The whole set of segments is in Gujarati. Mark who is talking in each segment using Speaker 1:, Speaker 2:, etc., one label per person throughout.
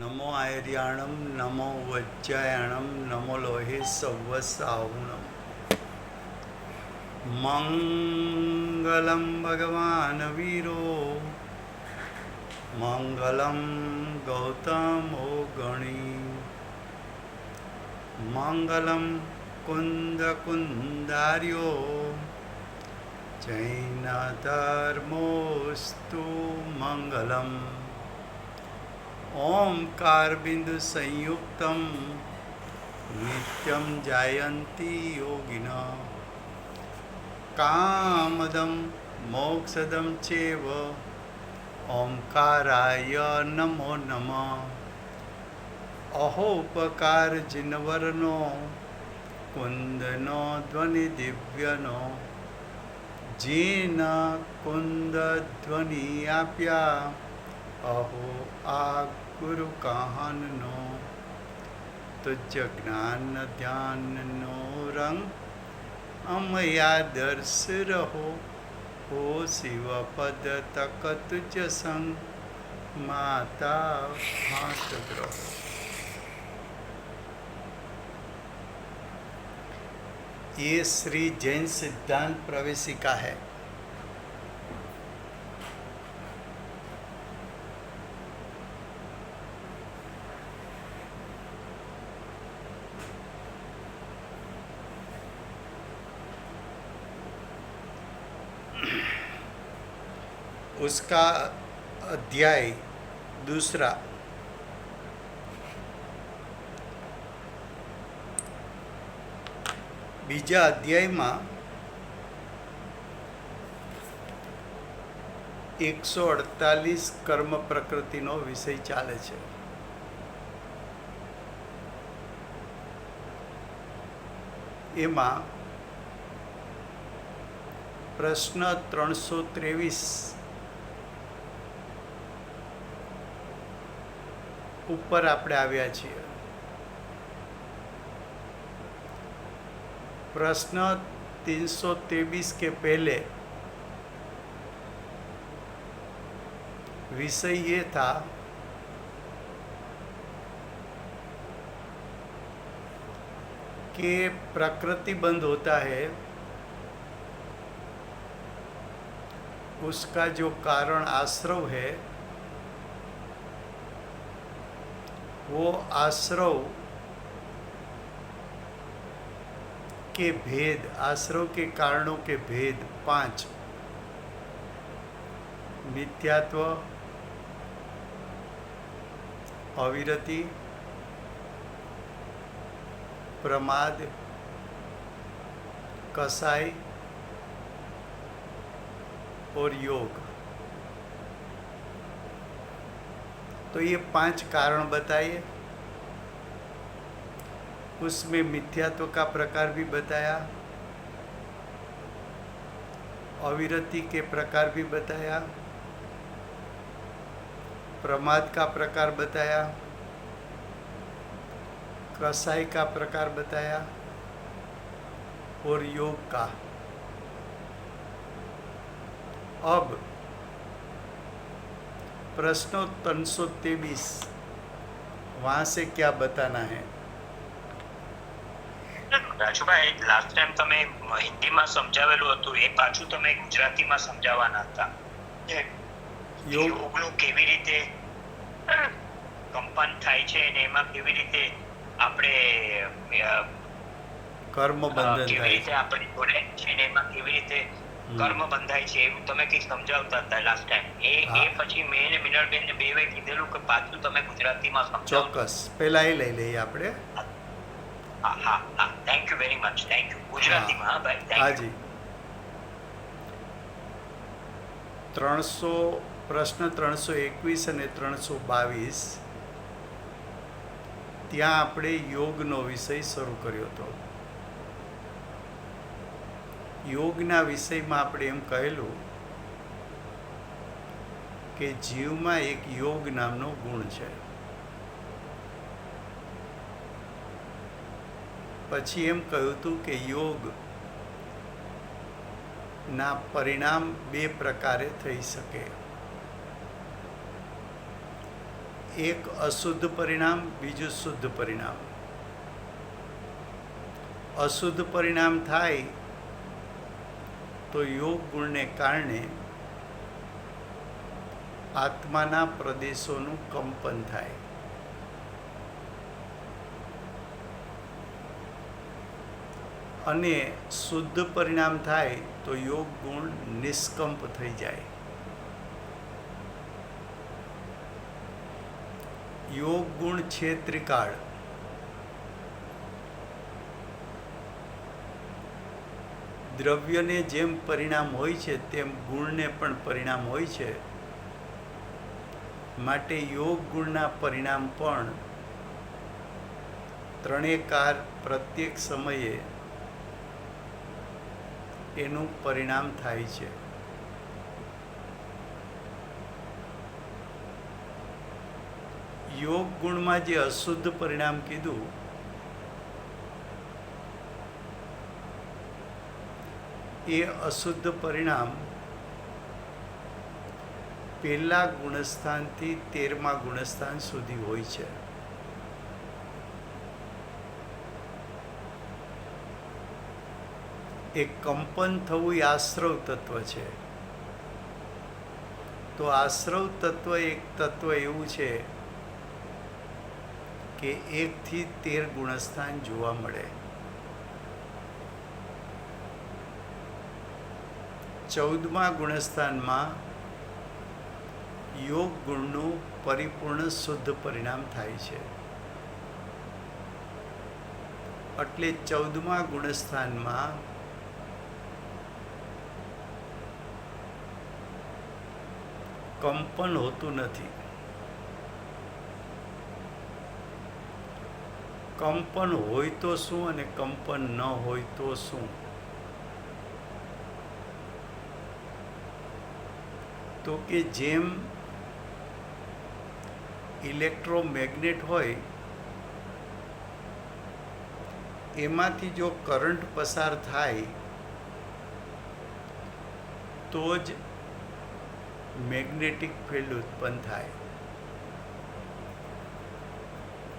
Speaker 1: નમો આયર્યાણમ નમો વજ્જાયણમ નમો લોહે સવસાહુણમ મંગલમ ભગવાન વીરો મંગલમ ગૌતમો ગણી મંગલમ કુંદ કુંદાર્યો જૈન ધર્મોસ્તુ મંગલમ ઓમકાર બિંદુ સંયુક્તમ નિત્યમ જાયંતી યોગિન કામદમ મોક્ષદમ ચેવ ઓમકારાય નમો નમઃ અહોપકાર જિનવરનો કુંદનો ધ્વનિ દિવ્યનો જીન કુંદ ધ્વનિ આપ્યા અહો આ ગુરુ કાહનનો તુજ જ્ઞાન ધ્યાનનો રંગ અમયા દર્શ રહો હો શિવ પદ તક તુજ સંગ માતા હાથ ગ્રહો. ये श्री जैन सिद्धांत प्रवेशिका है. उसका अध्याय दूसरा બીજા અધ્યાયમાં 148 કર્મ પ્રકૃતિનો વિષય ચાલે છે. એમાં પ્રશ્ન 323 ઉપર આપણે આવ્યા છીએ. प्रश्न 323 के पहले विषय ये था कि प्रकृति बंद होता है, उसका जो कारण आश्रव है वो आश्रव के भेद, आश्रव के कारणों के भेद 5: मिथ्यात्व, अविरति, प्रमाद, कसाई और योग. तो ये 5 कारण बताइए. उसमें मिथ्यात्व का प्रकार भी बताया, अविरति के प्रकार भी बताया, प्रमाद का प्रकार बताया, कसाई का प्रकार बताया और योग का. अब प्रश्न 323 वहाँ से क्या बताना है?
Speaker 2: રાજુભાઈ, લાસ્ટ ટાઈમ તમે હિન્દીમાં સમજાવેલું હતું એ પાછું તમે ગુજરાતીમાં સમજાવવાના હતા. યોગનું કેવી રીતે કંપન થાય છે અને એમાં કેવી રીતે આપણે
Speaker 1: કર્મ બંધન
Speaker 2: કેવી
Speaker 1: થાય
Speaker 2: રીતે આપણે જોડે છે અને એમાં કેવી રીતે કર્મ બંધાય છે એવું તમે કંઈક સમજાવતા હતા લાસ્ટ ટાઈમ. એ પછી મેં ને મિનલબેન ને બેવે કીધેલું કે પાછું તમે ગુજરાતીમાં સમજાવો.
Speaker 1: ચોક્કસ. પહેલા એ લઈ લઈએ આપણે.
Speaker 2: હા હા હા, thank you very much. Thank you. ગુજરાતીમાં. હા ભાઈ, થેન્ક યુ.
Speaker 1: હાજી. 300 પ્રશ્ન 321 અને 322 ત્યાં આપણે યોગનો વિષય શરૂ કર્યો હતો. યોગના વિષયમાં આપણે એમ કહેલું કે જીવમાં એક યોગ નામનો ગુણ છે. પછી એમ કહ્યું હતું કે યોગના પરિણામ 2 પ્રકારે થઈ શકે. એક અશુદ્ધ પરિણામ, બીજું શુદ્ધ પરિણામ. અશુદ્ધ પરિણામ થાય તો યોગ ગુણને કારણે આત્માના પ્રદેશોનું કંપન થાય. અને શુદ્ધ પરિણામ થાય તો યોગ ગુણ નિષ્કંપ થઈ જાય. યોગ ગુણ છે ત્રિકાળ. દ્રવ્યને જેમ પરિણામ હોય છે તેમ ગુણને પણ પરિણામ હોય છે. માટે યોગ ગુણના પરિણામ પણ ત્રણેયકાર પ્રત્યેક સમયે એનું પરિણામ થાય છે. યોગ ગુણમાં જે અશુદ્ધ પરિણામ કીધું એ અશુદ્ધ પરિણામ પહેલા ગુણસ્થાનથી 13મા ગુણસ્થાન સુધી હોય છે. એ કંપન થવું એ આશ્રવ તત્વ છે. તો આશ્રવ તત્વ એક તત્વ એવું છે કે 1 થી 13 ગુણસ્થાન જોવા મળે. 14મા ગુણસ્થાનમાં યોગ ગુણનું પરિપૂર્ણ શુદ્ધ પરિણામ થાય છે. એટલે 14મા ગુણસ્થાનમાં કંપન હોતું નથી. કંપન હોય તો શું અને કંપન ન હોય તો શું? તો કે જેમ ઇલેક્ટ્રોમેગ્નેટ હોય એમાંથી જો કરંટ પસાર થાય તો જ મેગ્નેટિક ફિલ્ડ ઉત્પન્ન થાય.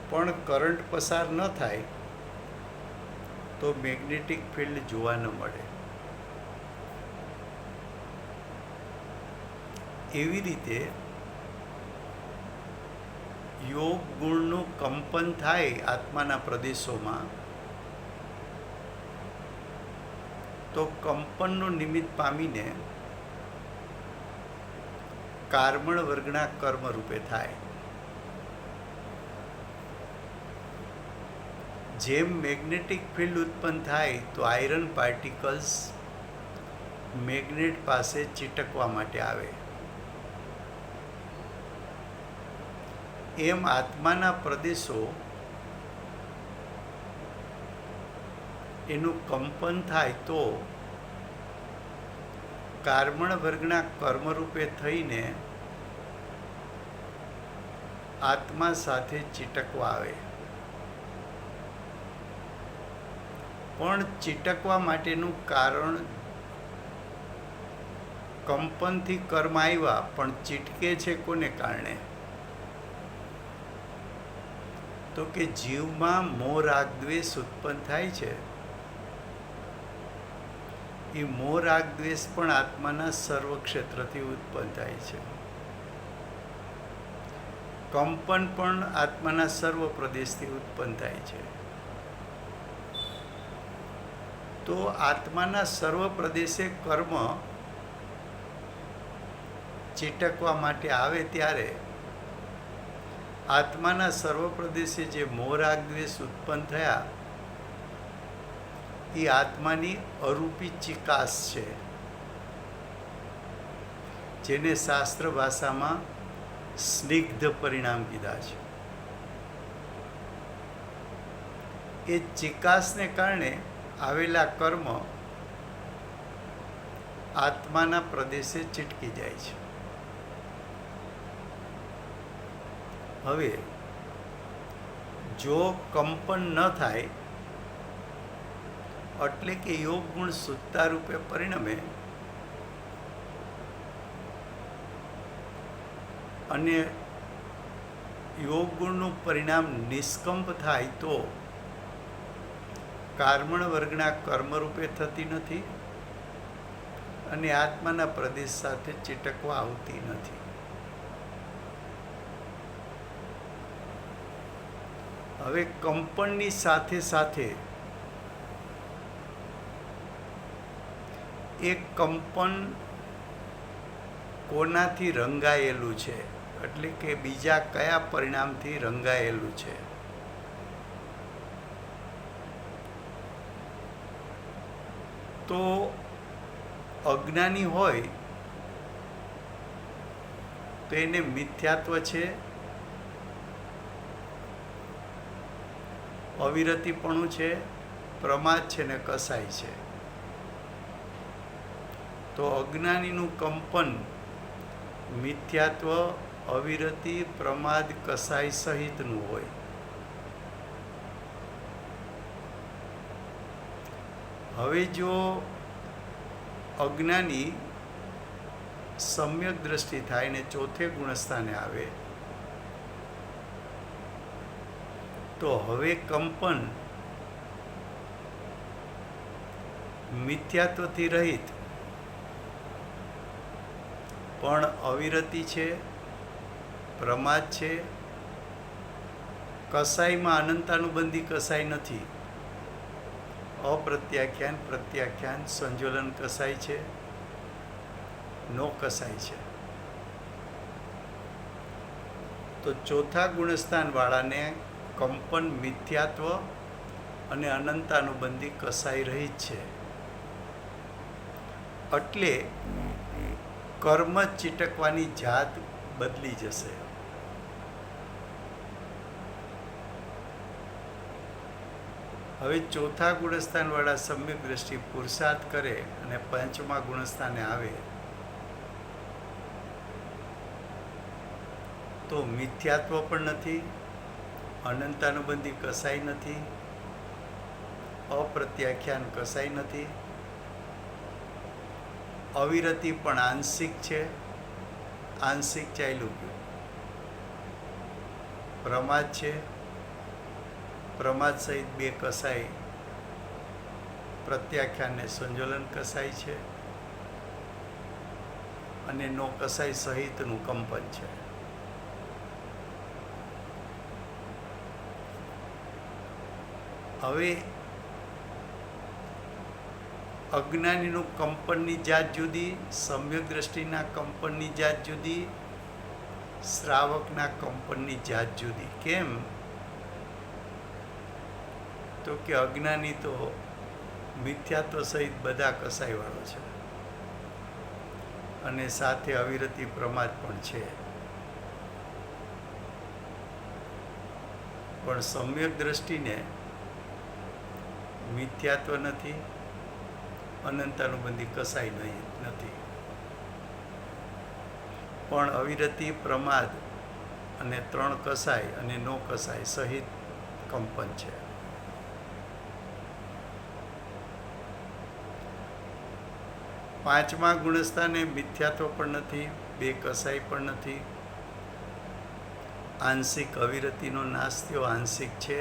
Speaker 1: પણ કરંટ પસાર ન થાય તો મેગ્નેટિક ફિલ્ડ જોવા ન મળે. એવી રીતે યોગ ગુણનું કંપન થાય આત્માના પ્રદેશોમાં તો કંપનનું નિમિત્ત પામીને કાર્બન વર્ગના કર્મ રૂપે થાય. જેમ મેગ્નેટિક ફિલ્ડ ઉત્પન્ન થાય તો આયરન પાર્ટિકલ્સ મેગ્નેટ પાસે ચીટકવા માટે આવે, એમ આત્માના પ્રદેશો એનું કંપન થાય તો કાર્બન વર્ગના કર્મરૂપે થઈને આત્મા સાથે ચીટકવા આવે. પણ ચીટકવા માટેનું કારણ કંપનથી કર્મ આવ્યા, પણ ચીટકે છે કોને કારણે? તો કે જીવમાં મોહ રાગ દ્વેષ ઉત્પન્ન થાય છે. એ મોહ રાગ દ્વેષ પણ આત્માના સર્વ ક્ષેત્રથી ઉત્પન્ન થાય છે. કંપન પણ આત્માના સર્વ પ્રદેશથી ઉત્પન્ન થાય છે. તો આત્માના સર્વ પ્રદેશે કર્મ ચીટકવા માટે આવે ત્યારે આત્માના સર્વ પ્રદેશે જે મોહ રાગ દ્વેષ ઉત્પન્ન થયા એ આત્માની અરૂપી ચિકાસ છે, જેને શાસ્ત્ર ભાષામાં સ્નિગ્ધ પરિણામ કીધા છે. એ ચિકાસને કારણે આવેલા કર્મ આત્માના પ્રદેશે ચીટકી જાય છે. હવે જો કંપન ન થાય એટલે કે યોગ ગુણ શુદ્ધતા રૂપે પરિણમે અને યોગ ગુણનું પરિણામ નિષ્કંપ થાય તો કારમણ વર્ગના કર્મરૂપે થતી નથી અને આત્માના પ્રદેશ સાથે ચીટકવા આવતી નથી. હવે કંપનની સાથે સાથે એ કંપન કોનાથી રંગાયેલું છે, એટલે કે બીજા કયા પરિણામથી રંગાયેલું છે? તો અજ્ઞાની હોય તો એને મિથ્યાત્વ છે, અવિરતિપણું છે, પ્રમાદ છે ને કસાય છે. તો અજ્ઞાનીનું કંપન મિથ્યાત્વ, અવિરતિ, પ્રમાદ, કસાય સહિતનું હોય. હવે જો અજ્ઞાની સમ્યક દ્રષ્ટિ થાય ને ચોથે ગુણસ્થાને આવે તો હવે કંપન મિથ્યાત્વથી રહિત પણ અવિરતિ છે, પ્રમાદ છે, કસાયમાં અનંતાનુબંધી કસાય નથી, અપ્રત્યાખ્યાન, પ્રત્યાખ્યાન, સંજોલન કસાય છે, નો કસાય છે. તો ચોથા ગુણસ્થાનવાળાને કંપન મિથ્યાત્વ અને અનંતાનુબંધી કસાય રહિત છે. એટલે કર્મ ચીટકવાની જાત બદલી જશે. હવે ચોથા ગુણસ્થાનવાળા સમ્યક દ્રષ્ટિ પુરુષાર્થ કરે અને પંચમા ગુણસ્થાને આવે તો મિથ્યાત્વ પણ નથી, અનંતાનુબંધી કસાય નથી, અપ્રત્યાખ્યાન કસાય નથી, અવિરતિ પણ આંશિક છે, આંશિક ચાલ્યું ગયું, પ્રમાદ છે, પ્રમાદ સહિત બે કસાય, પ્રત્યાખ્યાન ને સંજોલન કસાય છે અને નો કસાય સહિતનું કંપન છે. હવે અજ્ઞાનીનું કંપનની જાત જુદી, સમ્યક દ્રષ્ટિના કંપનની જાત જુદી, શ્રાવકના કંપનની જાત જુદી. કેમ? તો કે અજ્ઞાની તો મિથ્યાત્વ સહિત બધા કસાયવાળો છે અને સાથે અવિરતિ પ્રમાદ પણ છે. પણ સમ્યક દ્રષ્ટિને મિથ્યાત્વ નથી, અનંતાનુબંધી કસાય નથી, પણ અવિરતિ, પ્રમાદ અને ત્રણ કસાય અને નો કસાય સહિત કંપન છે. પાંચમા ગુણસ્થાને મિથ્યાત્વ પણ નથી, બે કસાય પણ નથી, આંશિક અવિરતિનો નાશ થયો, આંશિક છે.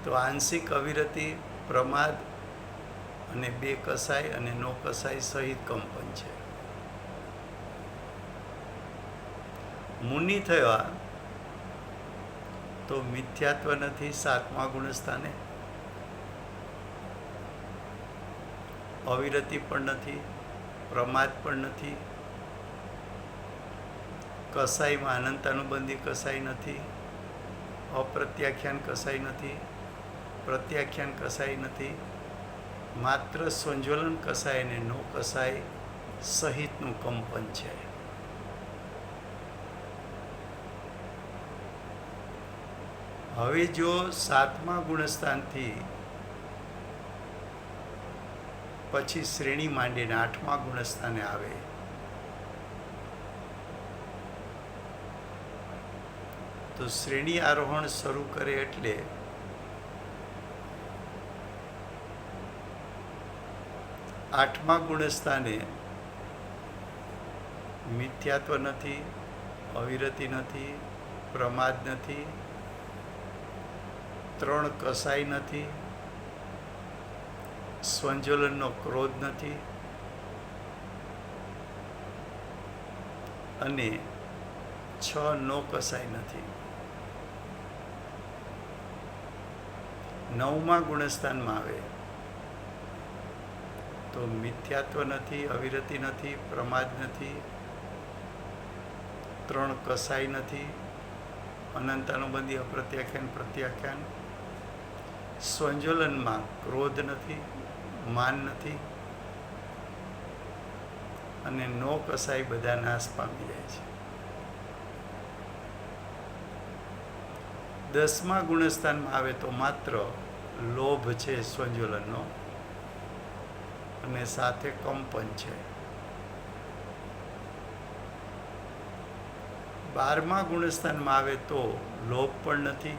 Speaker 1: તો આંશિક અવિરતિ, પ્રમાદ અને બે કસાય અને નો કસાય સહિત કંપન છે. મુનિ થયા તો મિથ્યાત્વ નથી સાતમા ગુણસ્થાને, અવિરતિ પણ નથી, પ્રમાદ પણ નથી, કસાયમાં અનંતાનુબંધી કસાય નથી, અપ્રત્યાખ્યાન કસાય નથી, પ્રત્યાખ્યાન કસાય નથી, માત્ર સંજોલન કસાય અને નો કસાય સહિતનું કંપન છે. હવે જો સાતમા ગુણસ્થાનથી પછી શ્રેણી માંડીને આઠમા ગુણસ્થાને આવે તો શ્રેણી આરોહણ શરૂ કરે એટલે આઠમા ગુણસ્થાને મિથ્યાત્વ નથી, અવિરતિ નથી, પ્રમાદ નથી, ત્રણ કસાઈ નથી, સ્વંજોલનનો ક્રોધ નથી અને 6 નો કસાઈ નથી. 9મા ગુણસ્થાનમાં આવે તો મિથ્યાત્વ નથી, અવિરતિ નથી, પ્રમાદ નથી, ત્રણ કસાઈ નથી, અનંતાનુબંધી, અપ્રત્યાખ્યાન, પ્રત્યાખ્યાન, સ્વંજોલનમાં ક્રોધ નથી, માન નથી અને નો કસાઈ બધા નાશ પામી જાય છે. 10મા ગુણસ્થાનમાં આવે તો માત્ર લોભ છે સ્વંજોલનનો અને સાથે કંપન છે. 12મા ગુણસ્થાનમાં આવે તો લોભ પણ નથી,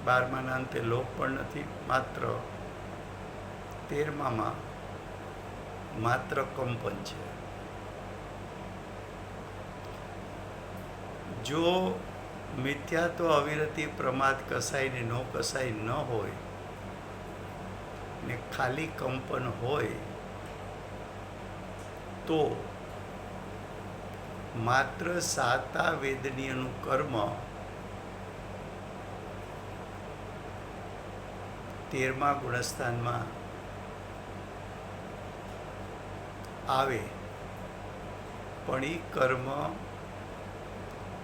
Speaker 1: 12માના અંતે લોભ પણ નથી, માત્ર 13મામાં માત્ર કંપન છે. જો મિથ્યાત્વ, અવિરતિ, પ્રમાદ, કસાઈ ને નો કસાઈ ન હોય ને ખાલી કંપન હોય તો માત્ર સાતા વેદનીયનું કર્મ 13મા ગુણસ્થાનમાં આવે પણ એ કર્મ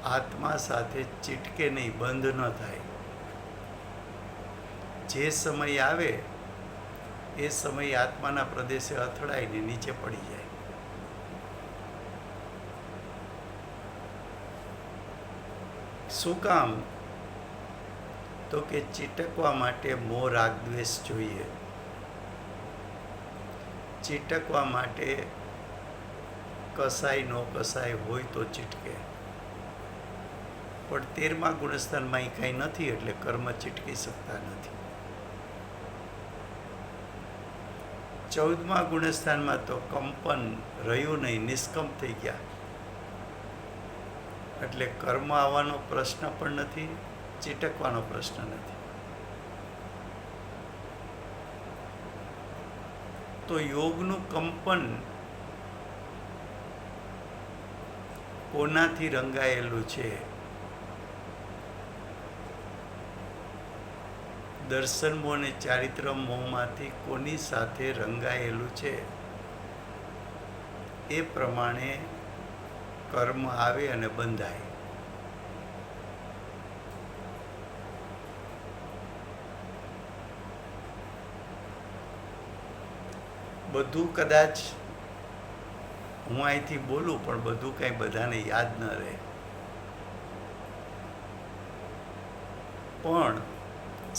Speaker 1: આત્મા સાથે ચીટકે નહીં, બંધ ન થાય. જે સમય આવે એ સમય આત્માના પ્રદેશે અથડાઈને નીચે પડી જાય. શું કામ? તો કે ચીટકવા માટે મોહ, રાગ, દ્વેષ જોઈએ. ચીટકવા માટે કસાઈ નો કસાઈ હોય તો ચીટકે, પણ 13મા ગુણસ્થાનમાં એ કાંઈ નથી એટલે કર્મ ચીટકી શકતા નથી. 14મા ગુણસ્થાનમાં તો કંપન રહ્યું નહીં, નિષ્કંપ થઈ ગયા એટલે કર્મ આવવાનો પ્રશ્ન પણ નથી, ચીટકવાનો પ્રશ્ન નથી. તો યોગનું કંપન કોનાથી રંગાયેલું છે? દર્શન મોહ અને ચારિત્ર મોહમાંથી કોની સાથે રંગાયેલું છે? એ પ્રમાણે કર્મ આવે અને બંધાય. બધું કદાચ હું અહીંથી બોલું પણ બધું કાંઈ બધાને યાદ ન રહે, પણ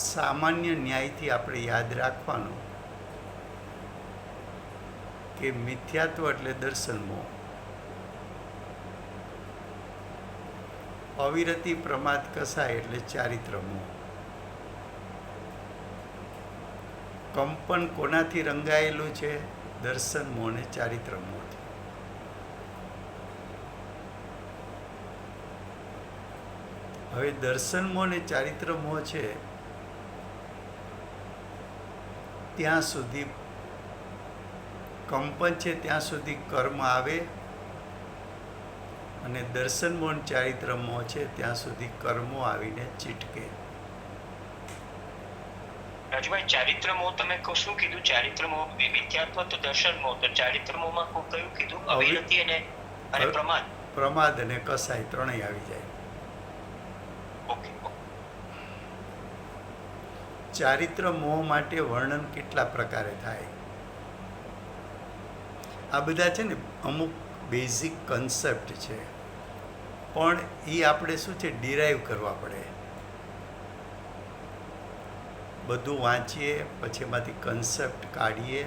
Speaker 1: સામાન્ય ન્યાયથી આપણે યાદ રાખવાનું કે મિથ્યાત્વ એટલે દર્શન મોહ, અવિરતિ, પ્રમાદ, કસાય એટલે ચારિત્ર મોહ. કંપન કોનાથી રંગાયેલું છે? દર્શન મોહ ને ચારિત્ર મોહથી. હવે દર્શન મોહ ને ચારિત્ર મોહ છે ત્યાં સુધી કંપન છે, ત્યાં સુધી કર્મ આવે અને દર્શન મોહ ને ચારિત્ર મોહ છે ત્યાં સુધી કર્મો આવીને ચીટકે.
Speaker 2: રાજુભાઈ, ચારિત્ર મોહ તમે શું કીધું? ચારિત્ર મોહ મિથ્યાત્વ તો દર્શન મોહ, તો ચારિત્ર મોહમાં કયું કીધું? અવિરતિ અને પ્રમાદ.
Speaker 1: પ્રમાદ અને કસાય ત્રણેય આવી જાય.
Speaker 2: ઓકે.
Speaker 1: ચારિત્ર મોહ માટે વર્ણન કેટલા પ્રકારે થાય? આ બધા છે ને અમુક બેઝિક કન્સેપ્ટ છે, પણ એ આપણે શું છે ડિરાઈવ કરવા પડે. બધું વાંચીએ પછી એમાંથી કન્સેપ્ટ કાઢીએ.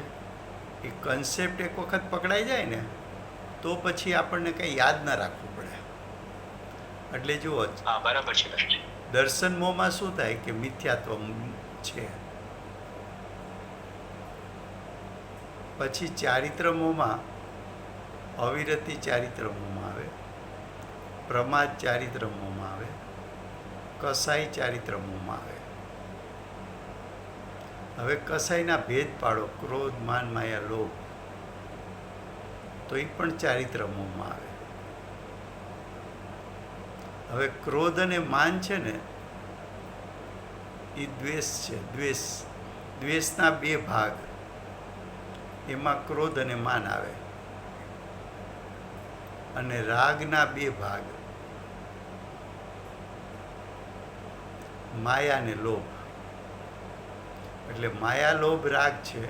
Speaker 1: એ કન્સેપ્ટ એક વખત પકડાઈ જાય ને તો પછી આપણને કંઈ યાદ ના રાખવું પડે. એટલે જુઓ,
Speaker 2: બરાબર છે.
Speaker 1: દર્શન મોહમાં શું થાય કે મિથ્યાત્વ છે, પછી ચારિત્ર મોહમાં અવિરતિ ચારિત્ર મોહમાં આવે, પ્રમાદ ચારિત્ર મોહમાં આવે, કસાઈ ચારિત્ર મોહમાં આવે. હવે કસાઈના ભેદ પાડો, ક્રોધ, માન, માયા, લોભ, તો એ પણ ચારિત્ર મોહમાં આવે. હવે ક્રોધ અને માન છે ને એ દ્વેષ છે. દ્વેષના બે ભાગ, એમાં ક્રોધ અને માન આવે. અને રાગના બે ભાગ, માયા અને લોભ. એટલે માયા, લોભ, રાગ છે,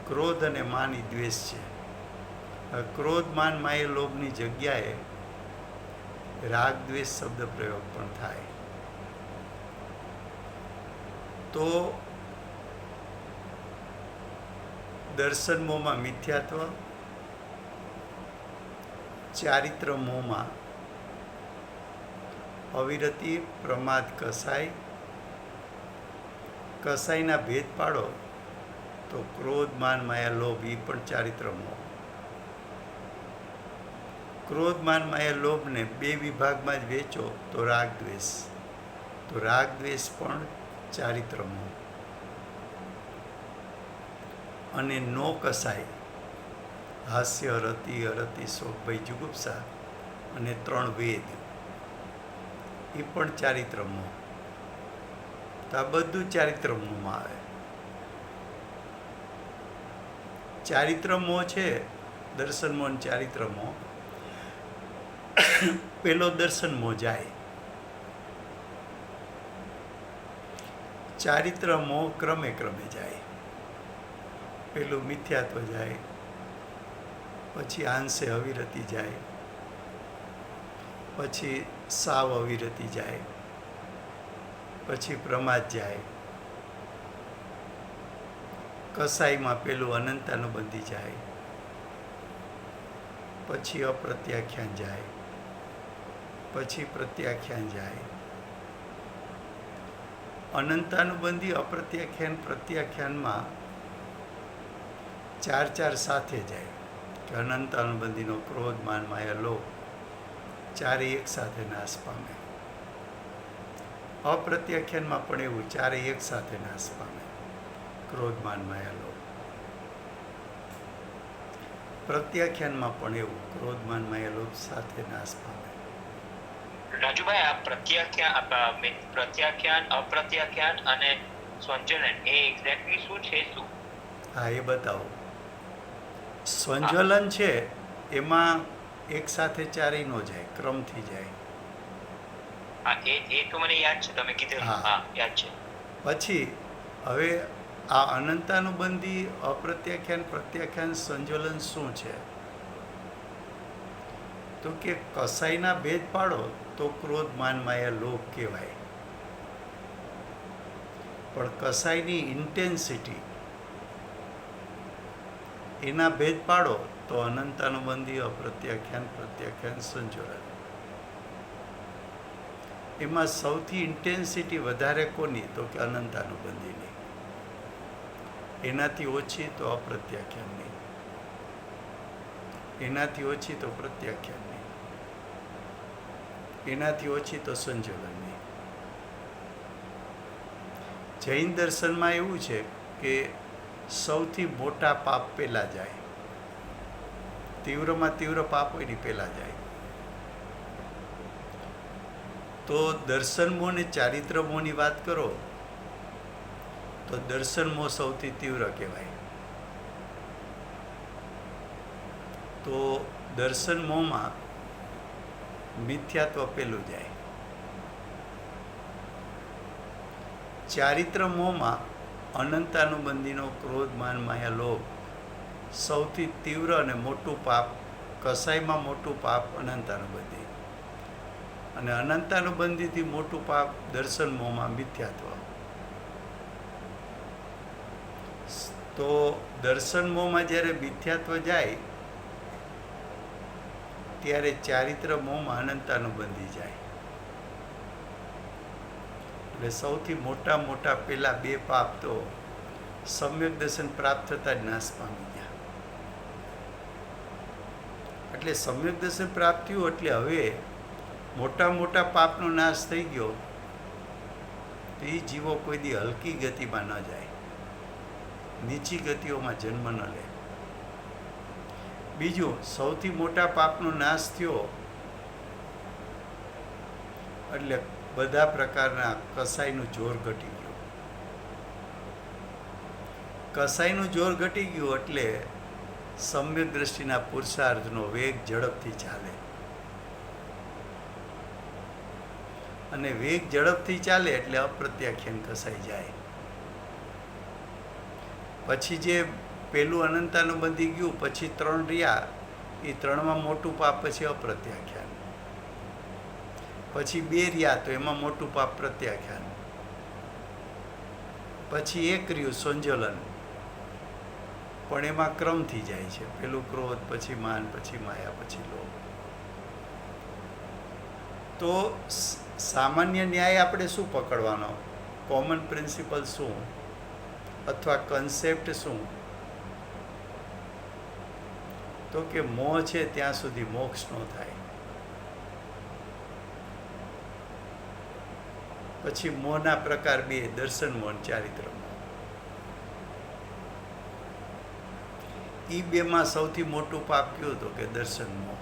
Speaker 1: ક્રોધ અને માન એ દ્વેષ છે. હવે ક્રોધ, માન, માયા, લોભની જગ્યાએ રાગ, દ્વેષ શબ્દ પ્રયોગ પણ થાય. તો દર્શન મોહમાં મિથ્યાત્વ, ચારિત્ર મોહમાં અવિરતિ, પ્રમાદ, કસાઈ. કસાઈના ભેદ પાડો તો ક્રોધ, માન, માયા, લોભ એ પણ ચારિત્ર મોહ. ક્રોધ, માન, માયા, લોભને બે વિભાગમાં જ વેચો તો રાગ, દ્વેષ. તો રાગ, દ્વેષ પણ ચારિત્ર મોહ. અને નો કસાય, હાસ્ય, રતિ, અરતિ, શોક, ભય, જુગુપ્સા અને 3 વેદ, એ પણ ચારિત્ર મોહ. તો આ બધું ચારિત્ર મોહમાં આવે. ચારિત્ર મોહ છે, દર્શન મોહ, ચારિત્ર મોહ. પેલો દર્શન મોહ જાય. ચારિત્ર મોહ ક્રમે ક્રમે જાય. પેલું મિથ્યાત્વ જાય, પછી આંશે અવિરતિ જાય, પછી સાવ અવિરતિ જાય, પછી પ્રમાદ જાય, કસાઈમાં પેલું અનંતાનુબંધી જાય, પછી અપ્રત્યાખ્યાન જાય, પછી પ્રત્યાખ્યાન જાય. અનંતાનુબંધી, અપ્રત્યાખ્યાન, પ્રત્યાખ્યાનમાં 4 સાથે જાય કે અનંતાનુબંધીનો ક્રોધ, માન, માયા, લોભ ચારેય એક સાથે નાશ પામે. અપ્રત્યાખ્યાનમાં પણ એવું, ચારેય એક સાથે નાશ પામે, ક્રોધ, માન, માયા, લોભ. પ્રત્યાખ્યાનમાં પણ એવું, ક્રોધ, માન, માયા, લોભ સાથે નાશ પામે.
Speaker 2: રાજુભાઈ, આ પ્રત્યાખ્યાન, અપ્રત્યાખ્યાન અને સંજ્વલન એ એક્ઝેક્ટલી શું છે? શું?
Speaker 1: હા, એ બતાવો. સંજ્વલન છે એમાં એક સાથે ચારેય નો જાય, ક્રમથી જાય.
Speaker 2: હા, એ તો મને યાદ છે, તમે કીધું. હા, યાદ છે.
Speaker 1: પછી હવે આ અનંતાનુબંધી, અપ્રત્યાખ્યાન, પ્રત્યાખ્યાન, સંજ્વલન શું છે? તો કે કસાઈના ભેદ પાડો તો ક્રોધ, માન, માયા, લોભ કહેવાય. પણ કસાઈની ઇન્ટેન્સિટી, એના ભેદ પાડો તો અનંતાનુબંધી, અપ્રત્યાખ્યાન, પ્રત્યાખ્યાન, સંજ્વલન. એમાં સૌથી ઇન્ટેન્સિટી વધારે કોની? તો કે અનંતાનુબંધીની. એનાથી ઓછી તો અપ્રત્યાખ્યાનની, એનાથી ઓછી તો પ્રત્યાખ્યાનની, એનાથી ઓછી તો સંજ્વલનની. જૈન દર્શનમાં એવું છે કે સૌથી મોટા પાપ પહેલાં જાય, તીવ્રમાં તીવ્ર પાપ હોય ને પહેલાં જાય. તો દર્શન મોહ ને ચારિત્ર મોહની વાત કરો તો દર્શન મોહ સૌથી તીવ્ર કહેવાય. તો દર્શન મોહમાં મિથ્યાત્વ પેલું જાય. ચારિત્ર મોહમાં અનંતાનુબંધીનો ક્રોધ, માન, માયા, લોભ સૌથી તીવ્ર અને મોટું પાપ. કસાઈમાં મોટું પાપ અનંતાનુબંધી, અને અનંતાનુબંધીથી મોટું પાપ દર્શન મોહમાં મિથ્યાત્વ. તો દર્શન મોહમાં જ્યારે મિથ્યાત્વ જાય ત્યારે ચારિત્ર મોહમાં અનંતાનુબંધી જાય. એટલે સૌથી મોટા પેલા બે પાપ તો સમ્યક દર્શન પ્રાપ્ત થતાં જ નાશ પામી ગયા. એટલે સમ્યક દર્શન પ્રાપ્ત થયું એટલે હવે મોટા મોટા પાપનો નાશ થઈ ગયો, તો એ જીવો કોઈ દી હલકી ગતિમાં ન જાય, નીચી ગતિઓમાં જન્મ ન લે. બીજું, સૌથી મોટા પાપનો નાશ થયો એટલે બધા પ્રકારના કસાઈનું જોર ઘટી ગયું. કસાઈનું જોર ઘટી ગયું એટલે સમ્યક દ્રષ્ટિના પુરુષાર્થનો વેગ ઝડપથી ચાલે, અને વેગ ઝડપથી ચાલે એટલે અપ્રત્યાખ્યાન કસાઈ જાય. પછી જે પેલું અનંતાનું બંધી ગયું, પછી 3 રહ્યા, એ 3માં મોટું પાપ પછી અપ્રત્યાખ્યાન, પછી 2 રહ્યા તો એમાં મોટું પાપ પ્રત્યાખ્યાન, પછી 1 રહ્યું સંજોલન, પણ એમાં ક્રમથી જાય છે. પેલું ક્રોધ, પછી માન, પછી માયા, પછી લોભ. તો સામાન્ય ન્યાય આપણે શું પકડવાનો, કોમન પ્રિન્સિપલ શું, અથવા કન્સેપ્ટ શું? તો કે મોહ છે ત્યાં સુધી મોક્ષ ન થાય. પછી મોહના પ્રકાર 2, દર્શન મોહ, ચારિત્ર મોહ. એ 2માં સૌથી મોટું પાપ કયું તો કે દર્શન મોહ.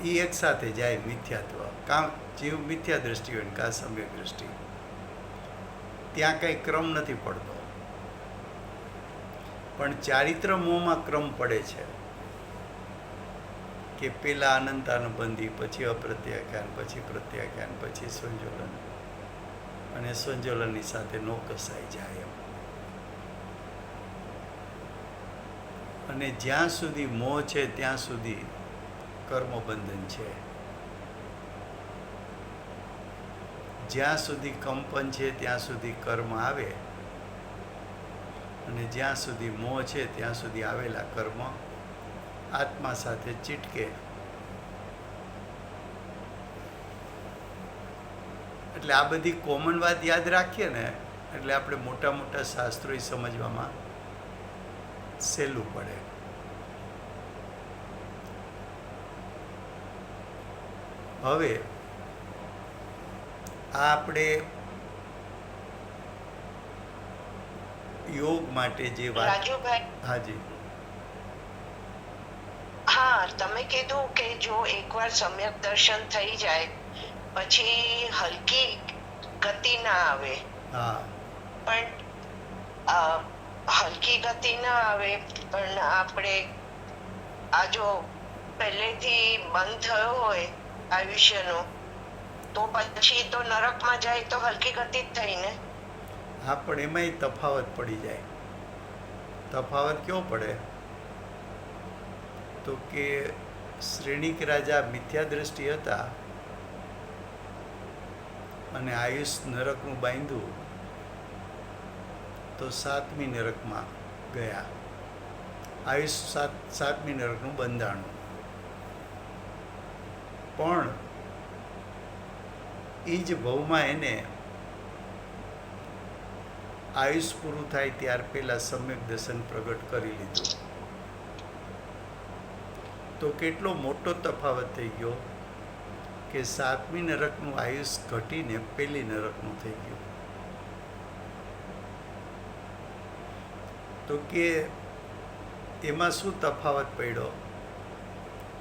Speaker 1: એ એક સાથે જાય, મિથ્યાત્વ. કાં જીવ મિથ્યા દ્રષ્ટિ હોય ને કાં સમ્યક દ્રષ્ટિ, ત્યાં કંઈ ક્રમ નથી પડતો. પણ ચારિત્ર મોહમાં ક્રમ પડે છે કે પેલા અનંતાનુબંધી, પછી અપ્રત્યાખ્યાન, પછી પ્રત્યાખ્યાન, પછી સંજોલન, અને સંજોલનની સાથે નો કસાઈ જાય એમ. અને જ્યાં સુધી મોહ છે ત્યાં સુધી કર્મબંધન છે, જ્યાં સુધી કંપન છે ત્યાં સુધી કર્મ આવે, અને જ્યાં સુધી મોહ છે ત્યાં સુધી આવેલા કર્મ આત્મા સાથે ચીટકે. એટલે આ બધી કોમન વાત યાદ રાખીએ ને એટલે આપણે મોટા મોટા શાસ્ત્રો સમજવામાં સહેલું પડે. હવે આ આપણે યોગ માટે જે વાત,
Speaker 3: રાજુભાઈ,
Speaker 1: હાજી,
Speaker 3: હા, તમે કીધું કે જો એકવાર સમ્યક દર્શન થઈ જાય પછી હલકી ગતિ ના આવે,
Speaker 1: હા,
Speaker 3: પણ હલકી ગતિ ના આવે, પણ આપણે આ જો પહેલેથી બંધ થયો હોય આયુષ્યનો, તો પછી તો નરકમાં જાય તો હલકી ગતિ જ થઈ ને.
Speaker 1: હા, પણ એમાંય તફાવત પડી જાય. તફાવત કેવો પડે તો કે શ્રેણિક રાજા મિથ્યા દ્રષ્ટિ હતા અને આયુષ નરકનું બાંધ્યું તો 7મી નરકમાં ગયા. આયુષ 7મી નરકનું બંધાણું. પણ એ જ ભવમાં એને આયુષ પૂરું થાય ત્યાર પહેલાં સમ્યક દર્શન પ્રગટ કરી લીધું. તો કેટલો મોટો તફાવત થઈ ગયો કે 7મી નરકનું આયુષ ઘટીને પહેલી નરકનું થઈ ગયું. તો કે એમાં શું તફાવત પડ્યો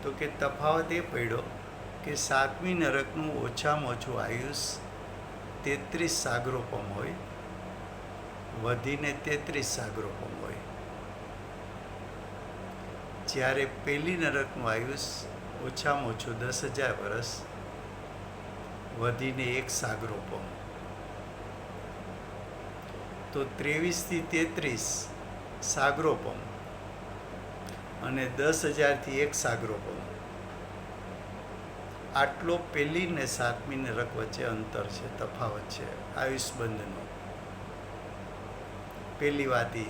Speaker 1: તો કે તફાવત એ પડ્યો કે 7મી નરકનું ઓછામાં ઓછું આયુષ 33 સાગરોપમ હોય, વધીને 33 સાગરોપમ હોય, જ્યારે પહેલી નરકનું આયુષ ઓછામાં ઓછું 10,000 વર્ષ, વધીને 1 સાગરોપમ. તો 23 થી 33 સાગરોપમ અને 10,000 થી 1 સાગરોપમ, આટલો પહેલી ને 7મી નરક વચ્ચે અંતર છે, તફાવત છે આયુષ બંધનો. પહેલી વાત એ.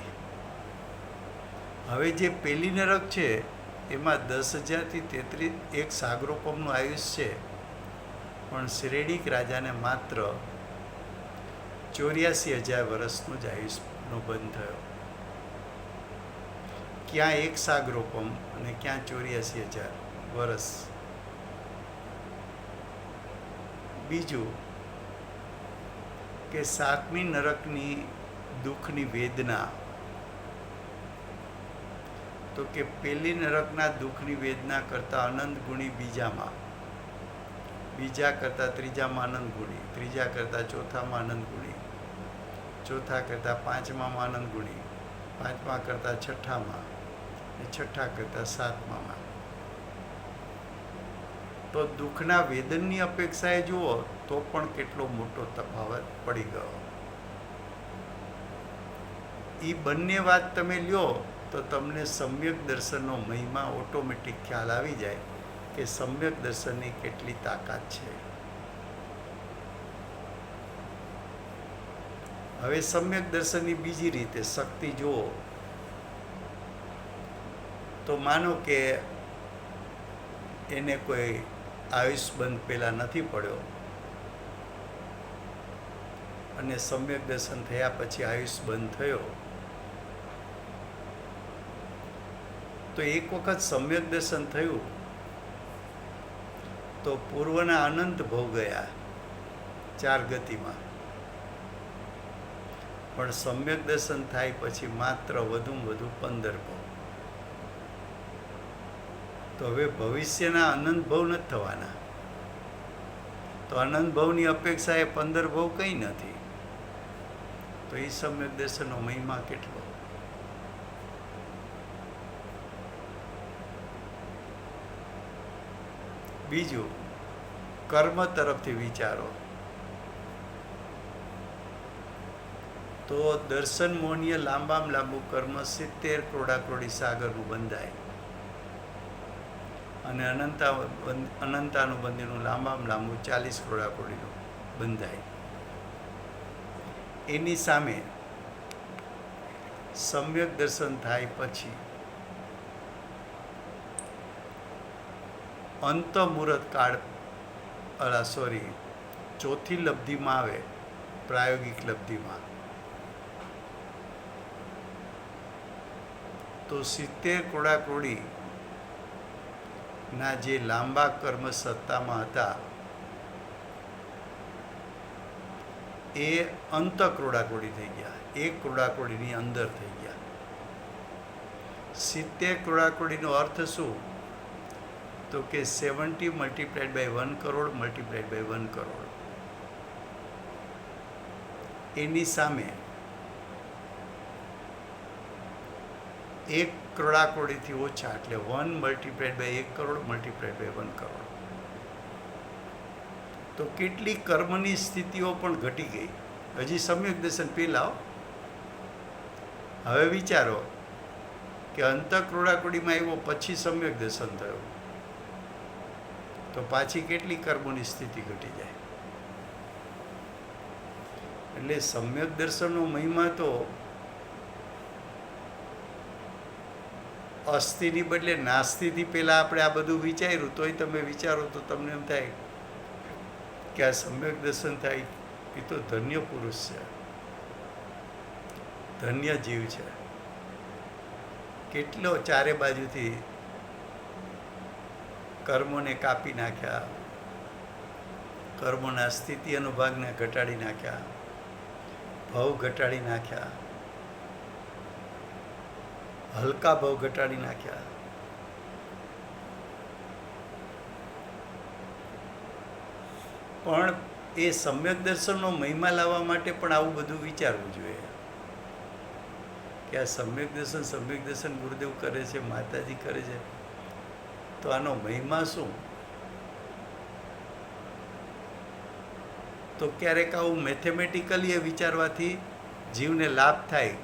Speaker 1: હવે જે પહેલી નરક છે એમાં 10,000 થી 33 1 સાગરોપમનું આયુષ છે, પણ શ્રેણિક રાજાને માત્ર 84,000 વર્ષનો જ આયુષનો બંધ થયો. ક્યાં એક સાગરોપમ અને ક્યાં 84,000 વર્ષ. બીજું કે 7મી નરકની દુઃખની વેદના, તો કે પહેલી નરકના દુઃખની વેદના કરતાં અનંત ગુણી બીજામાં, બીજા કરતાં ત્રીજામાં અનંત ગુણી, ત્રીજા કરતાં ચોથામાં અનંત ગુણી, ચોથા કરતાં પાંચમામાં અનંત ગુણી, પાંચમા કરતાં છઠ્ઠામાં, અને છઠ્ઠા કરતાં સાતમામાં. તો દુઃખના વેદનની અપેક્ષાએ જુઓ તો પણ કેટલો મોટો તફાવત પડી ગયો. એ બંને વાત તમે લ્યો તો તમને સમ્યક દર્શનનો મહિમા ઓટોમેટિક ખ્યાલ આવી જાય કે સમ્યક દર્શનની કેટલી તાકાત છે. હવે સમ્યક દર્શનની બીજી રીતે શક્તિ જુઓ તો માનો કે એને કોઈ આયુષબંધ પહેલાં નથી પડ્યો અને સમ્યક દર્શન થયા પછી આયુષબંધ થયો, તો એક વખત સમ્યક દર્શન થયું તો પૂર્વના અનંત ભવ ગયા 4 ગતિમાં, પણ સમ્યક દર્શન થાય પછી માત્ર વધુમાં વધુ 15 ભવ. તો હવે ભવિષ્યના અનંત ભવ નથી થવાના, તો અનંત ભવની અપેક્ષા એ 15 ભવ કંઈ નથી. તો એ સમ્યક દર્શનનો મહિમા કેટલો. બીજું, કર્મ તરફથી વિચારો તો દર્શન મોહનીય લાંબામાં લાંબુ કર્મ 70 કરોડાકરોડી સાગરનું બંધાય અને અનંતાનું બંધીનું લાંબામાં લાંબુ 40 કરોડાકરોડીનું બંધાય. એની સામે સમ્યક દર્શન થાય પછી અંત મુહૂર્ત કાળ ચોથી લબ્ધિમાં આવે, પ્રાયોગિક લબ્ધિમાં, તો 70 કરોડાકરોડી ના જે લાંબા કર્મ સત્તામાં હતા એ અંત કરોડાકરોડી થઈ ગયા, 1 કરોડાકરોડીની અંદર થઈ ગયા. 70 કરોડાકરોડીનો અર્થ શું? તો કે 70 multiplied by 1 crore multiplied by 1 crore. એની સામે 1 કરોડાકરોડીથી ઓછા, એટલે 1 multiplied by 1 crore multiplied by 1 crore. તો કેટલી કર્મની સ્થિતિઓ પણ ઘટી ગઈ. હજી સમ્યક દર્શન પહેલાં. હવે વિચારો કે અંત કરોડાકરોડીમાં આવ્યો પછી સમ્યક દર્શન થયું તો પાછી કેટલી કર્મોની સ્થિતિ ઘટી જાય. એટલે સમ્યક દર્શનનો મહિમા તો અસ્થિની બદલે નાસ્તિથી પહેલાં આપણે આ બધું વિચાર્યું તોય તમે વિચારો તો તમને એમ થાય કે આ સમ્યક દર્શન થાય એ તો ધન્ય પુરુષ છે, ધન્ય જીવ છે. કેટલો ચારે બાજુથી કર્મોને કાપી નાખ્યા, કર્મોના સ્થિતિ અનુભાગને ઘટાડી નાખ્યા, ભાવ ઘટાડી નાખ્યા, હલકા ભાવ ઘટાડી નાખ્યા. પણ એ સમ્યક દર્શનનો મહિમા લાવવા માટે પણ આવું બધું વિચારવું જોઈએ કે આ સમ્યક દર્શન ગુરુદેવ કરે છે, માતાજી કરે છે, તો આનો મહિમા શું? તો ક્યારેક આવું મેથેમેટિકલી એ વિચારવાથી જીવને લાભ થાય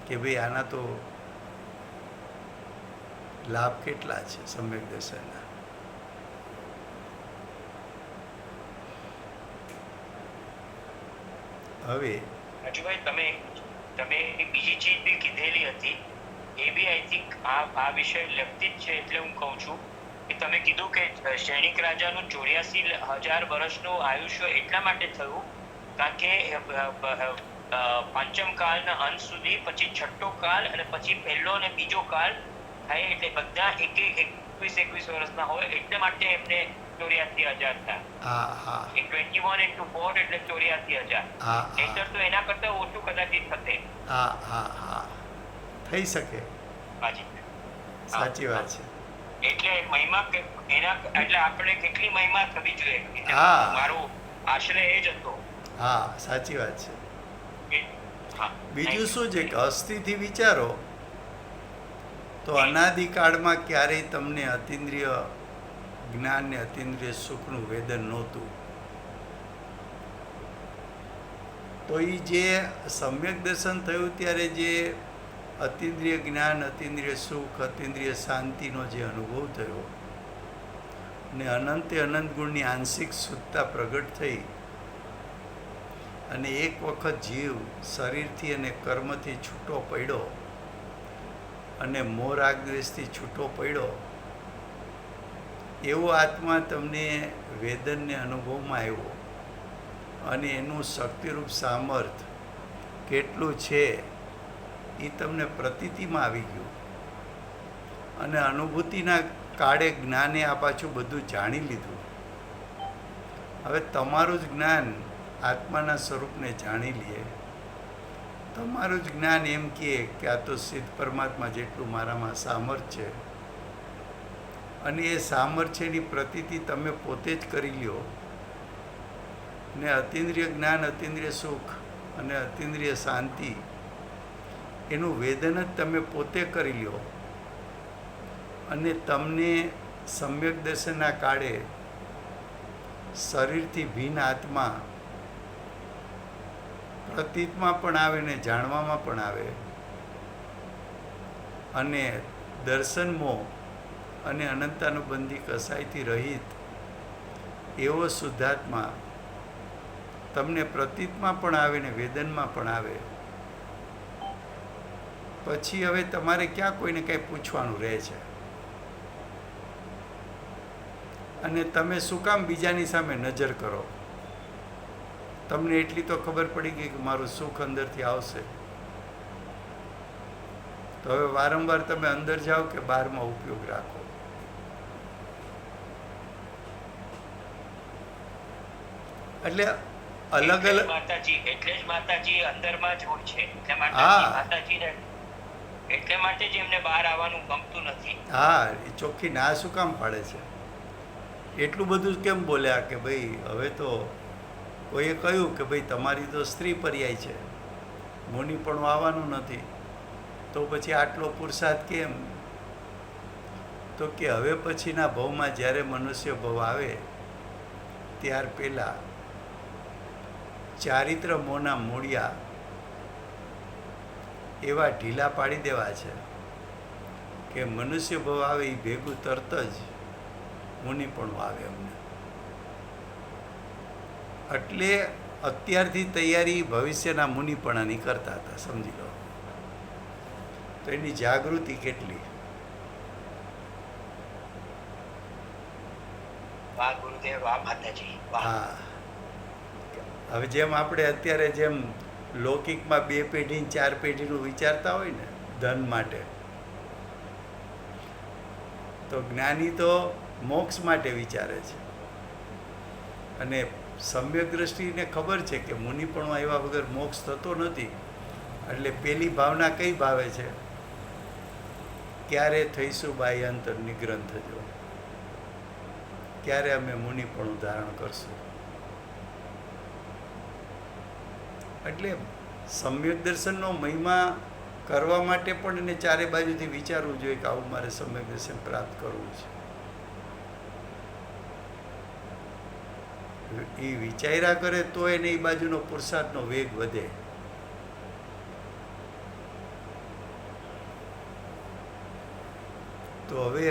Speaker 1: કે ભાઈ આના તો લાભ કેટલા છે સમ્યક દર્શનના. હવે
Speaker 2: રાજુભાઈ, તમે એક બીજી ચીજ બી કીધેલી હતી, એ બી આઈ થિંક આ વિષય લગતી જ છે, એટલે હું કહું છું કે તમે કીધું કે સૈનિક રાજાનું 84,000 વર્ષનું આયુષ્ય એટલા માટે થયું કારણ કે પંચમ કાળના અંત સુધી પછી છઠ્ઠો કાળ અને પછી પહેલો અને બીજો કાળ થાય એટલે બધા 21 વર્ષના હોય એટલે માટે એમને 84,000 થાય.
Speaker 1: હા હા
Speaker 2: 21 into 4 એટલે 84,000.
Speaker 1: હા
Speaker 2: નહીંતર તો એના કરતા ઓછું કદાચિત થશે.
Speaker 1: હા હા હા થઈ શકે,
Speaker 2: હાજી.
Speaker 1: સાચી વાત છે.
Speaker 2: એટલે મહિમા એના એટલે આપણે કેટલી મહિમા થવી જોઈએ.
Speaker 1: હા.
Speaker 2: મારો આશરે એ જ હતો.
Speaker 1: હા સાચી વાત છે.
Speaker 2: હા.
Speaker 1: બીજું શું છે કે અસ્થિથી વિચારો તો અનાદિકાળમાં ક્યારેય તમને અતિન્દ્રિય જ્ઞાન ને અતિન્દ્રિય સુખનું વેદન નહોતું. તો એ જે સમ્યક દર્શન થયું ત્યારે જે અતિન્દ્રિય જ્ઞાન, અતિન્દ્રિય સુખ, અતિન્દ્રિય શાંતિનો જે અનુભવ થયો ને અનંતે અનંત ગુણની આંશિક શુદ્ધતા પ્રગટ થઈ અને એક વખત જીવ શરીરથી અને કર્મથી છૂટો પડ્યો અને મોહ રાગ દ્વેષથી છૂટો પડ્યો, એવો આત્મા તમને વેદનને અનુભવમાં આવ્યો અને એનું શક્તિરૂપ સામર્થ્ય કેટલું છે એ તમને પ્રતીતિમાં આવી ગયું અને અનુભૂતિના કાળે જ્ઞાને આ પાછું બધું જાણી લીધું. હવે તમારું જ જ્ઞાન આત્માના સ્વરૂપને જાણી લે, તમારું જ જ્ઞાન એમ કહે કે આ તો સિદ્ધ પરમાત્મા જેટલું મારામાં સામર્થ્ય છે અને એ સામર્થ્યની પ્રતીતિ તમે પોતે જ કરી લ્યો ને અતિન્દ્રિય જ્ઞાન, અતિન્દ્રિય સુખ અને અતિન્દ્રિય શાંતિ એનું વેદન જ તમે પોતે કરી લ્યો અને તમને સમ્યક દર્શનના કાળે શરીરથી ભિન્ન આત્મા પ્રતીતમાં પણ આવે ને જાણવામાં પણ આવે અને દર્શન મોહ અને અનંતાનુબંધી કસાઈથી રહિત એવો શુદ્ધાત્મા તમને પ્રતીતમાં પણ આવે ને વેદનમાં પણ આવે. પછી હવે તમારે ક્યાં કોઈને કંઈ પૂછવાનું રહે છે અને તમે શું કામ બીજાની સામે નજર કરો? તમને એટલી તો ખબર પડી ગઈ કે મારું સુખ અંદરથી આવશે. તો હવે વારંવાર તમે અંદર જાઓ કે બહારમાં ઉપયોગ રાખો. એટલે અલગ અલગ
Speaker 2: માતાજી એટલે જ માતાજી અંદરમાં જ હોય છે. એટલે માતાજીને એટલે માટે જ એમને બહાર આવવાનું ગમતું નથી.
Speaker 1: હા, એ ચોખ્ખી ના શું કામ પાડે છે? એટલું બધું કેમ બોલ્યા કે ભાઈ હવે તો કોઈએ કહ્યું કે ભાઈ તમારી તો સ્ત્રી પર્યાય છે, મુનિ પણ આવવાનું નથી, તો પછી આટલો પુરુષાર્થ કેમ? તો કે હવે પછીના ભવમાં જ્યારે મનુષ્ય ભવ આવે ત્યાર પહેલાં ચારિત્ર મોહના મૂળિયા એવા ઢીલા પાડી દેવા છે કે મનુષ્ય ભવ આવે એ ભેગું તરત જ મુનિ પણ આવે અમને. એટલે અત્યારથી તૈયારી ભવિષ્યના મુનિપણાની કરતા હતા, સમજી લો. તો એની જાગૃતિ કેટલી!
Speaker 2: વાહ ગુરુદેવ, વાહ માતાજી, વાહ.
Speaker 1: હા, હવે જેમ આપણે અત્યારે જેમ લૌકિકમાં 2 પેઢી 4 પેઢીનું વિચારતા હોય ને ધન માટે, તો જ્ઞાની તો મોક્ષ માટે વિચારે છે અને સમ્યક દ્રષ્ટિને ખબર છે કે મુનિપણું આવ્યા વગર મોક્ષ થતો નથી. એટલે પેલી ભાવના કઈ ભાવે છે? ક્યારે થઈશું બાહ્ય અંતર નિગ્રંથ થજો, ક્યારે અમે મુનિપણું ધારણ કરશું. એટલે સમ્યક દર્શનનો મહિમા કરવા માટે પણ એને ચારે બાજુથી વિચારવું જોઈએ કે આવું મારે સમ્યક દર્શન પ્રાપ્ત કરવું છે. એ વિચાર્યા કરે તો એને એ બાજુનો પુરુષાર્થનો વેગ વધે. તો હવે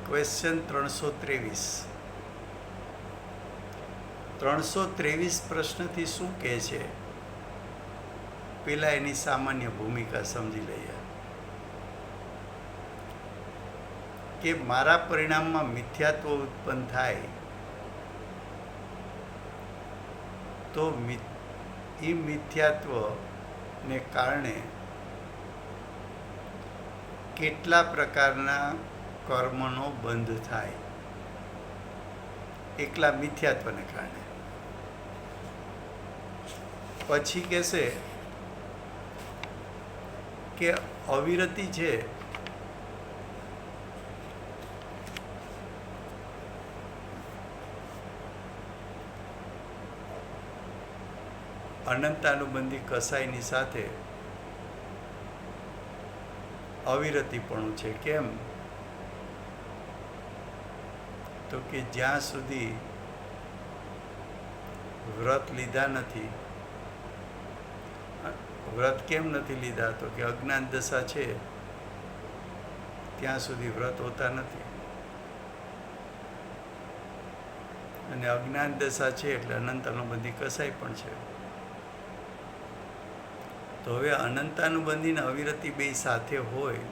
Speaker 1: ક્વેશ્ચન 323 પ્રશ્નથી શું કહે છે પેલા એની સામાન્ય ભૂમિકા સમજી લઈએ કે મારા પરિણામમાં મિથ્યાત્વ ઉત્પન્ન થાય તો એ મિથ્યાત્વને કારણે કેટલા પ્રકારના કર્મનો બંધ થાય, એકલા મિથ્યાત્વને કારણે. પછી કહેશે કે અવિરતિ છે અનંતાનુબંધી કસાયની સાથે અવિરતિપણું છે. કેમ? તો કે જ્યાં સુધી વ્રત લીધા નથી. વ્રત કેમ નથી લીધા? તો કે અજ્ઞાન દશા છે ત્યાં સુધી વ્રત હોતા નથી, અને અજ્ઞાન દશા છે એટલે અનંતાનુબંધી કસાય પણ છે. તો હવે અનંતાનુબંધી ને અવિરતિ બે સાથે હોય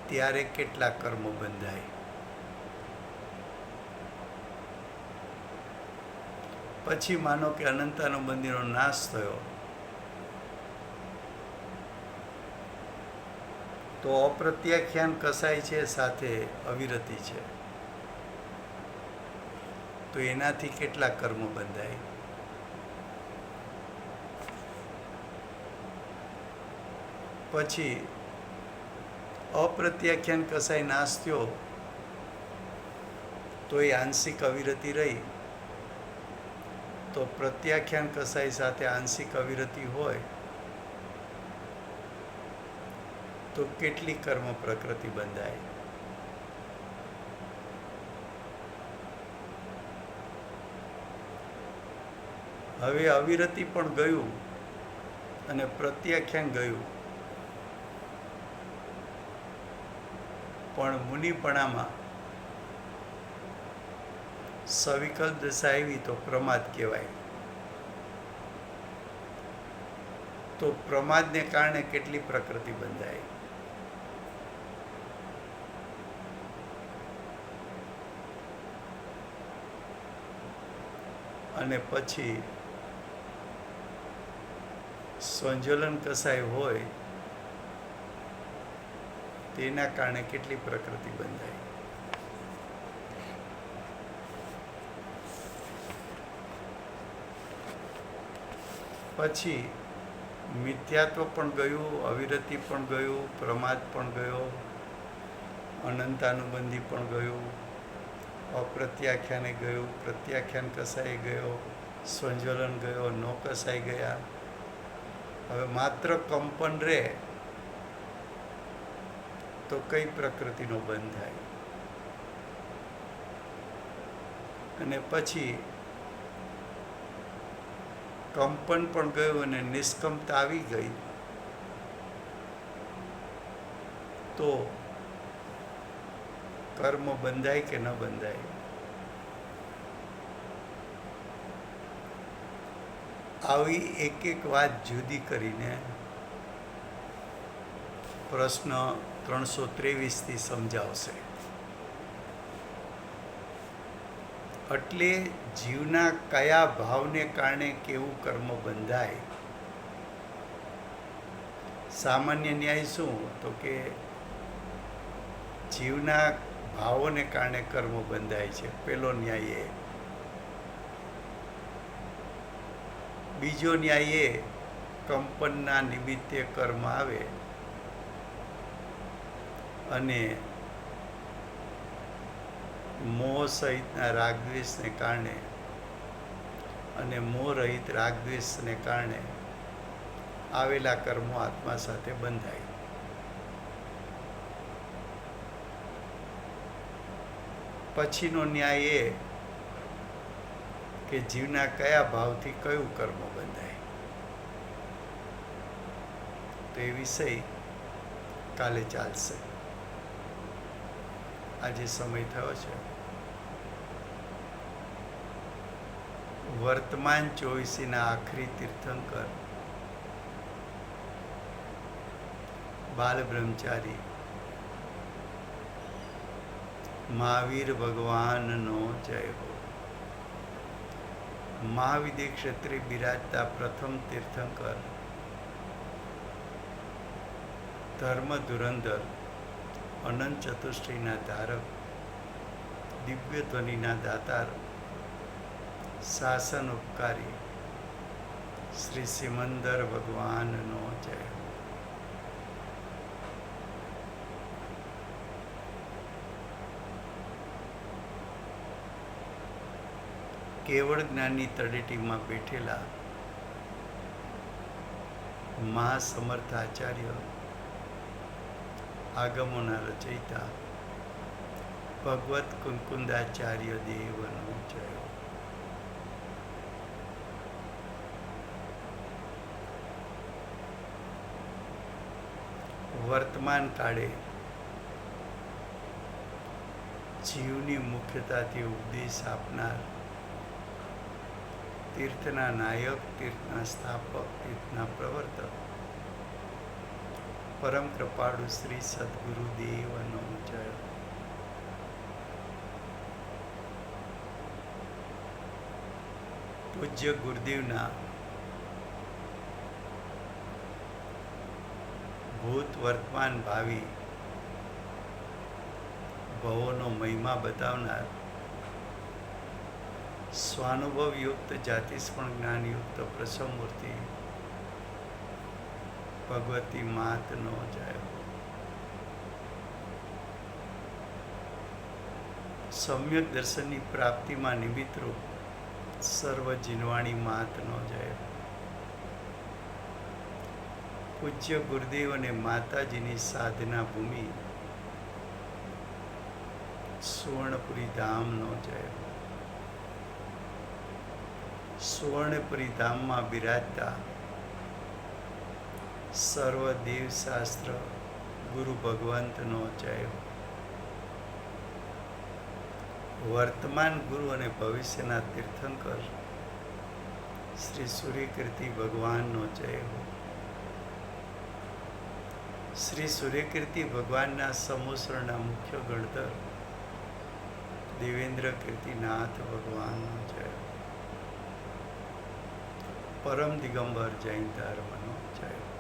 Speaker 1: ત્યારે કેટલા કર્મો બંધાય? પછી માનો કે અનંતાનુબંધીનો નાશ થયો તો અપ્રત્યાખ્યાન કસાય છે સાથે અવિરતિ છે, તો એનાથી કેટલા કર્મો બંધાય? પછી અપ્રત્યાખ્યાન કસાય નાશ થયો તો એ આંશિક અવિરતિ રહી, તો પ્રત્યાખ્યાન કસાય સાથે આંશિક અવિરતિ હોય તો કેટલી કર્મ પ્રકૃતિ બંધાય? હવે અવિરતિ પણ ગયું અને પ્રત્યાખ્યાન ગયું, પણ મુનિપણામાં સવિકલ્પ દશા આવી તો પ્રમાદ કહેવાય. તો પ્રમાદને કારણે કેટલી પ્રકૃતિ બંધાય? અને પછી સંજ્વલન કસાય હોય તેના કારણે કેટલી પ્રકૃતિ બંધાય? પછી મિથ્યાત્વ પણ ગયું, અવિરતિ પણ ગયું, પ્રમાદ પણ ગયો, અનંતાનુબંધી પણ ગયું, અપ્રત્યાખ્યાને ગયું, પ્રત્યાખ્યાન કસાય ગયો, સંજ્વલન ગયો, નો કસાય ગયા. હવે માત્ર કંપન રહે તો કઈ પ્રકૃતિનો બંધ થાય? અને પછી કંપન પણ ગયું અને નિષ્કંપતા આવી ગઈ તો કર્મ બંધાય કે ન બંધાય? આવી એક એક વાત જુદી કરીને પ્રશ્ન 323 સમજાવશે. એટલે જીવના કયા ભાવને કારણે કેવું કર્મ બંધાય? સામાન્ય ન્યાય શું? તો કે જીવના ભાવોને કારણે કર્મ બંધાય છે, પેલો ન્યાય એ. બીજો ન્યાય એ કંપનના નિમિત્તે કર્મ આવે અને મોહ સહિતના રાગદ્વેષને કારણે અને મોહ રહિત રાગદ્વેષને કારણે આવેલા કર્મો આત્મા સાથે બંધાય. પછીનો ન્યાય એ કે જીવના કયા ભાવથી કયું કર્મ બંધાય. તો એ વિષય કાલે ચાલશે. આજે સમય થયો છે. વર્તમાન 24ના આખરી તીર્થંકર બાલ બ્રહ્મચારી મહાવીર ભગવાનનો જય હો. મહાવિદ્ય ક્ષેત્રે બિરાજતા પ્રથમ તીર્થંકર, ધર્મ ધુરંધર, અનંત ચતુષ્ટયના ધારક, દિવ્ય ધ્વનિના દાતાર, શાસન ઉપકારી શ્રી સિમંદર ભગવાનનો જય. કેવળ જ્ઞાનની તળેટીમાં બેઠેલા મહાસમર્થ આચાર્ય, આગમોના રચયિતા ભગવત કુંકુંદાચાર્ય દેવનો જય. વર્તમાન કાળે જીવની મુખ્યતાથી ઉપદેશ આપનાર, તીર્થના નાયક, તીર્થના સ્થાપક, તીર્થના પ્રવર્તક, પરમ કૃપાળુ શ્રી સદગુરુ દેવનો જય. પૂજ્ય ગુરુદેવના ભૂત, વર્તમાન, ભાવિ ભવોનો મહિમા બતાવનાર, સ્વાનુભવયુક્ત, જાતિસ્મરણ જ્ઞાનયુક્ત પ્રસમમૂર્તિ ભગવતી માતનો જય. સમ્યક દર્શનની પ્રાપ્તિમાં નિમિત્તરૂપ સર્વ જીનવાણી માતનો જય. પૂજ્ય ગુરુદેવ અને માતાજીની સાધના ભૂમિ સુવર્ણપુરી ધામનો જય. સુવર્ણપુરી ધામમાં બિરાજતા સર્વ દેવશાસ્ત્ર ગુરુ ભગવંતનો જય. વર્તમાન ગુરુ અને ભવિષ્યના તીર્થંકર શ્રી સૂર્યકીર્તિ ભગવાનનો જય. શ્રી સૂર્યકીર્તિ ભગવાનના સમોસરના મુખ્ય ગણધર દેવેન્દ્ર કીર્તિનાથ ભગવાનનો જય. પરમ દિગંબર જૈન ધર્મનો જય.